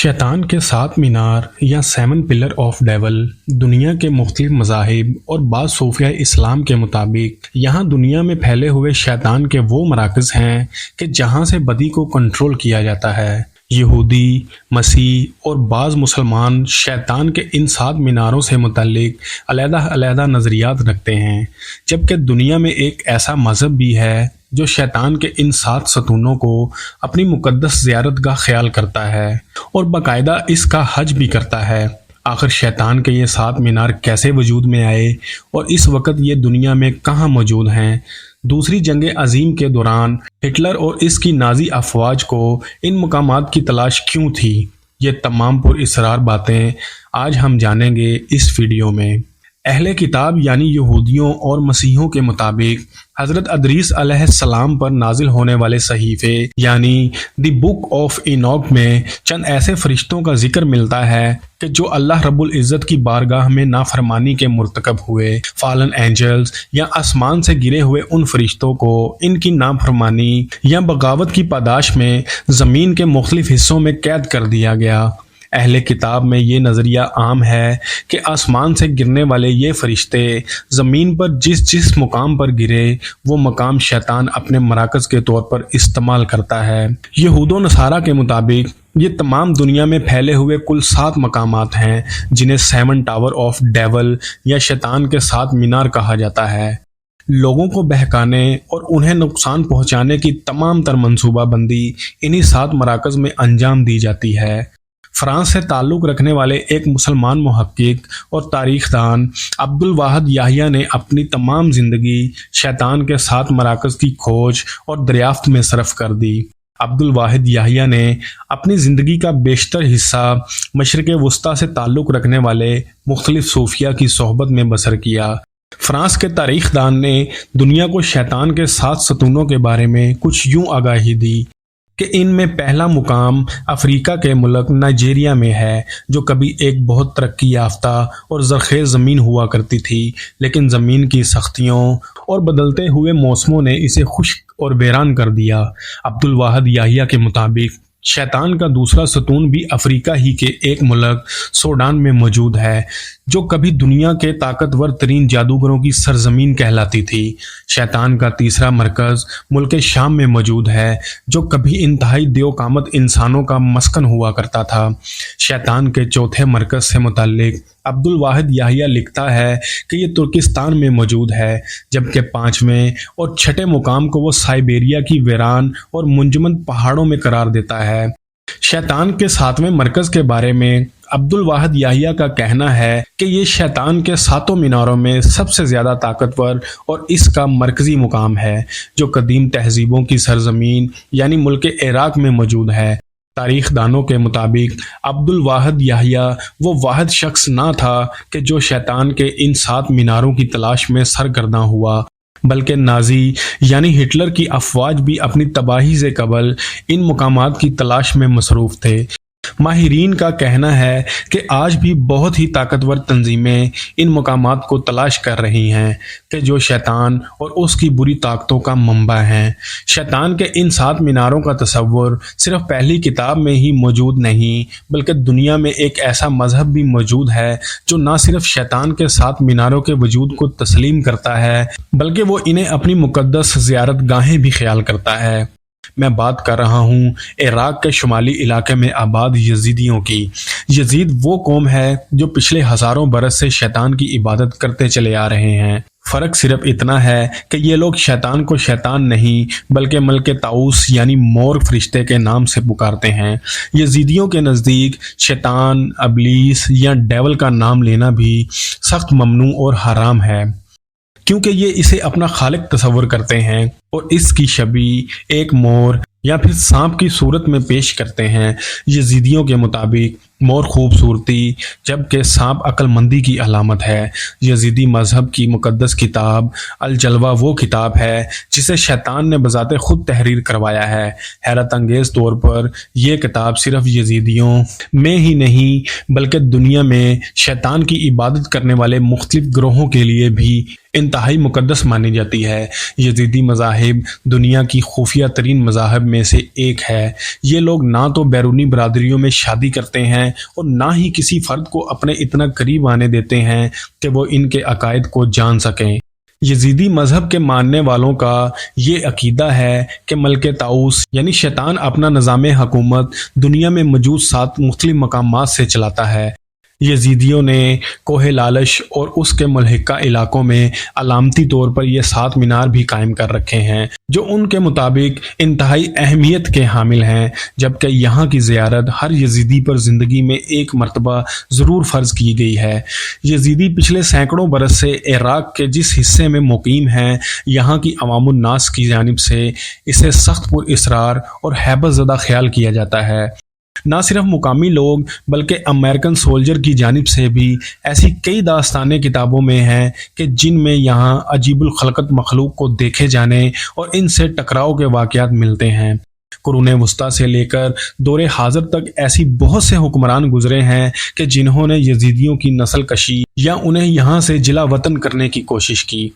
शैतान के सात मीनार या सेवन पिलर ऑफ डेवल दुनिया के मुख्तलिफ मज़ाहिब और बाज़ सूफिया इस्लाम के मुताबिक यहाँ दुनिया में फैले हुए शैतान के वो मराकज़ हैं कि जहाँ से बदी को कंट्रोल किया जाता है। यहूदी, मसीह और बाज़ मुसलमान शैतान के इन सात मीनारों से मुतल्लिक अलग-अलग नज़रियात रखते हैं, जबकि दुनिया में एक ऐसा मज़हब भी है जो शैतान के इन सात सतूनों को अपनी मुक़द्दस ज़ियारत का ख्याल करता है और बाकायदा इसका हज भी करता है। आखिर शैतान के ये सात मीनार कैसे वजूद में आए और इस वक्त ये दुनिया में कहाँ मौजूद हैं? दूसरी जंग अजीम के दौरान हिटलर और इसकी नाजी अफवाज को इन मकामात की तलाश क्यों थी? ये तमाम पुरअसरार बातें आज हम जानेंगे इस वीडियो में। अहले किताब यानी यहूदियों और मसीहों के मुताबिक हज़रत अदरीस अलैहिस्सलाम पर नाजिल होने वाले सहीफ़े यानी द बुक ऑफ इनॉक में चंद ऐसे फरिश्तों का जिक्र मिलता है कि जो अल्लाह रब्बुल इज़्ज़त की बारगाह में नाफरमानी के मुर्तकब हुए फालन एंजल्स या आसमान से गिरे हुए उन फरिश्तों को इनकी नाफरमानी या बगावत की पादाश में ज़मीन के मुख्तलिफ हिस्सों में कैद कर दिया गया। अहले किताब में ये नज़रिया आम है कि आसमान से गिरने वाले ये फरिश्ते ज़मीन पर जिस जिस मुकाम पर गिरे वो मकाम शैतान अपने मराकज़ के तौर पर इस्तेमाल करता है। यहूद व नसारा के मुताबिक ये तमाम दुनिया में फैले हुए कुल सात मकामात हैं जिन्हें सेवन टावर ऑफ डेवल या शैतान के सात मीनार कहा जाता है। लोगों को बहकाने और उन्हें नुकसान पहुँचाने की तमाम तर मनसूबाबंदी इन्हीं सात मराकज़ में अंजाम दी जाती है। फ्रांस से ताल्लुक़ रखने वाले एक मुसलमान मुहक्किक और तारीख़दान अब्दुल वाहिद याहिया ने अपनी तमाम ज़िंदगी शैतान के सात मराकज़ की खोज और दरियाफ्त में सरफ कर दी। अब्दुल वाहिद याहिया ने अपनी ज़िंदगी का बेशतर हिस्सा मशरिक़ वस्ता से ताल्लुक़ रखने वाले मुख्तलिफ सूफिया की सोहबत में बसर किया। फ्रांस के तारीख़दान ने दुनिया को शैतान के सात सतूनों के बारे में कुछ यूँ आगाही दी कि इनमें पहला मुकाम अफ्रीका के मुल्क नाइजीरिया में है, जो कभी एक बहुत तरक्की याफ्ता और ज़रख़ेज़ ज़मीन हुआ करती थी, लेकिन ज़मीन की सख्तियों और बदलते हुए मौसमों ने इसे खुश्क और वीरान कर दिया। अब्दुल वाहिद याहिया के मुताबिक शैतान का दूसरा सतून भी अफ्रीका ही के एक मुल्क सूडान में मौजूद है, जो कभी दुनिया के ताकतवर तरीन जादूगरों की सरजमीन कहलाती थी। शैतान का तीसरा मरकज़ मुल्क शाम में मौजूद है, जो कभी इंतहाई देवकामत इंसानों का मस्कन हुआ करता था। शैतान के चौथे मरकज़ से मुतल्लिक अब्दुल वाहिद याहिया लिखता है कि ये तुर्किस्तान में मौजूद है, जबकि पाँचवें और छठे मुकाम को वो साइबेरिया की वीरान और मुंजमद पहाड़ों में करार देता है। शैतान के सातवें मरकज़ के बारे में अब्दुल वाहिद याहिया का कहना है कि ये शैतान के सातों मीनारों में सबसे ज़्यादा ताकतवर और इसका मरकज़ी मुकाम है, जो कदीम तहजीबों की सरजमीन यानी मुल्क इराक में मौजूद है। तारीख़दानों के मुताबिक अब्दुल वाहिद याहिया वो वाहिद शख्स ना था कि जो शैतान के इन सात मीनारों की तलाश में सरगर्दा हुआ, बल्कि नाजी यानी हिटलर की अफवाज भी अपनी तबाही से कबल इन मकामात की तलाश में मसरूफ़ थे। माहिरीन का कहना है कि आज भी बहुत ही ताकतवर तंजीमें इन मकामात को तलाश कर रही हैं कि जो शैतान और उसकी बुरी ताकतों का मंबा हैं। शैतान के इन सात मीनारों का तसव्वुर सिर्फ पहली किताब में ही मौजूद नहीं, बल्कि दुनिया में एक ऐसा मजहब भी मौजूद है जो न सिर्फ शैतान के सात मीनारों के वजूद को तस्लीम करता है, बल्कि वो इन्हें अपनी मुक़द्दस ज़ियारत गाहें भी ख्याल करता है। मैं बात कर रहा हूँ इराक के शुमाली इलाके में आबाद यजीदियों की। यजीद वो कौम है जो पिछले हज़ारों बरस से शैतान की इबादत करते चले आ रहे हैं। फ़र्क सिर्फ इतना है कि ये लोग शैतान को शैतान नहीं बल्कि मलके ताऊस यानी मोर फरिश्ते के नाम से पुकारते हैं। यजीदियों के नज़दीक शैतान, अबलीस या डेवल का नाम लेना भी सख्त ममनू और हराम है, क्योंकि ये इसे अपना खालिक तस्वर करते हैं और इसकी शबी एक मोर या फिर सांप की सूरत में पेश करते हैं। यजीदियों के मुताबिक مور خوبصورتی جبکہ سانپ عقل مندی کی علامت ہے۔ یزیدی مذہب کی مقدس کتاب الجلوہ وہ کتاب ہے جسے شیطان نے بذات خود تحریر کروایا ہے۔ حیرت انگیز طور پر یہ کتاب صرف یزیدیوں میں ہی نہیں بلکہ دنیا میں شیطان کی عبادت کرنے والے مختلف گروہوں کے لیے بھی انتہائی مقدس مانی جاتی ہے۔ یزیدی مذاہب دنیا کی خفیہ ترین مذاہب میں سے ایک ہے۔ یہ لوگ نہ تو بیرونی برادریوں میں شادی کرتے ہیں اور نہ ہی کسی فرد کو اپنے اتنا قریب آنے دیتے ہیں کہ وہ ان کے عقائد کو جان سکیں۔ یزیدی مذہب کے ماننے والوں کا یہ عقیدہ ہے کہ ملک طاؤس یعنی شیطان اپنا نظام حکومت دنیا میں موجود 7 مختلف مقامات سے چلاتا ہے۔ یزیدیوں نے کوہ لالش اور اس کے ملحقہ علاقوں میں علامتی طور پر یہ 7 مینار بھی قائم کر رکھے ہیں جو ان کے مطابق انتہائی اہمیت کے حامل ہیں، جبکہ یہاں کی زیارت ہر یزیدی پر زندگی میں ایک مرتبہ ضرور فرض کی گئی ہے۔ یزیدی پچھلے سینکڑوں برس سے عراق کے جس حصے میں مقیم ہیں، یہاں کی عوام الناس کی جانب سے اسے سخت پر اصرار اور ہیبت زدہ خیال کیا جاتا ہے۔ نہ صرف مقامی لوگ بلکہ امریکن سولجر کی جانب سے بھی ایسی کئی داستانیں کتابوں میں ہیں کہ جن میں یہاں عجیب الخلقت مخلوق کو دیکھے جانے اور ان سے ٹکراؤ کے واقعات ملتے ہیں۔ قرون وسطیٰ سے لے کر دور حاضر تک ایسی بہت سے حکمران گزرے ہیں کہ جنہوں نے یزیدیوں کی نسل کشی یا انہیں یہاں سے جلا وطن کرنے کی کوشش کی۔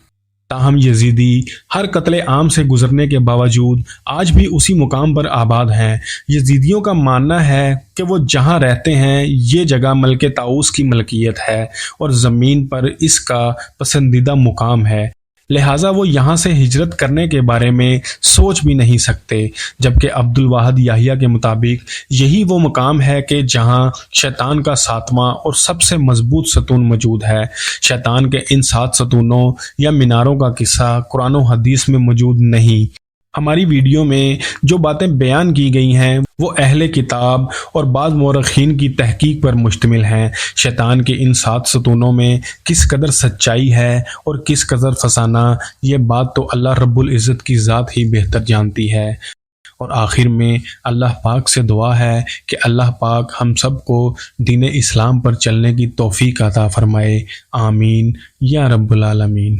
تاہم یزیدی ہر قتل عام سے گزرنے کے باوجود آج بھی اسی مقام پر آباد ہیں۔ یزیدیوں کا ماننا ہے کہ وہ جہاں رہتے ہیں یہ جگہ ملک طاؤس کی ملکیت ہے اور زمین پر اس کا پسندیدہ مقام ہے، لہٰذا وہ یہاں سے ہجرت کرنے کے بارے میں سوچ بھی نہیں سکتے، جبکہ عبد الواحد یحییٰ کے مطابق یہی وہ مقام ہے کہ جہاں شیطان کا 7واں اور سب سے مضبوط ستون موجود ہے۔ شیطان کے ان 7 ستونوں یا میناروں کا قصہ قرآن و حدیث میں موجود نہیں۔ ہماری ویڈیو میں جو باتیں بیان کی گئی ہیں وہ اہل کتاب اور بعض مورخین کی تحقیق پر مشتمل ہیں۔ شیطان کے ان 7 ستونوں میں کس قدر سچائی ہے اور کس قدر فسانہ، یہ بات تو اللہ رب العزت کی ذات ہی بہتر جانتی ہے۔ اور آخر میں اللہ پاک سے دعا ہے کہ اللہ پاک ہم سب کو دین اسلام پر چلنے کی توفیق عطا فرمائے، آمین یا رب العالمین۔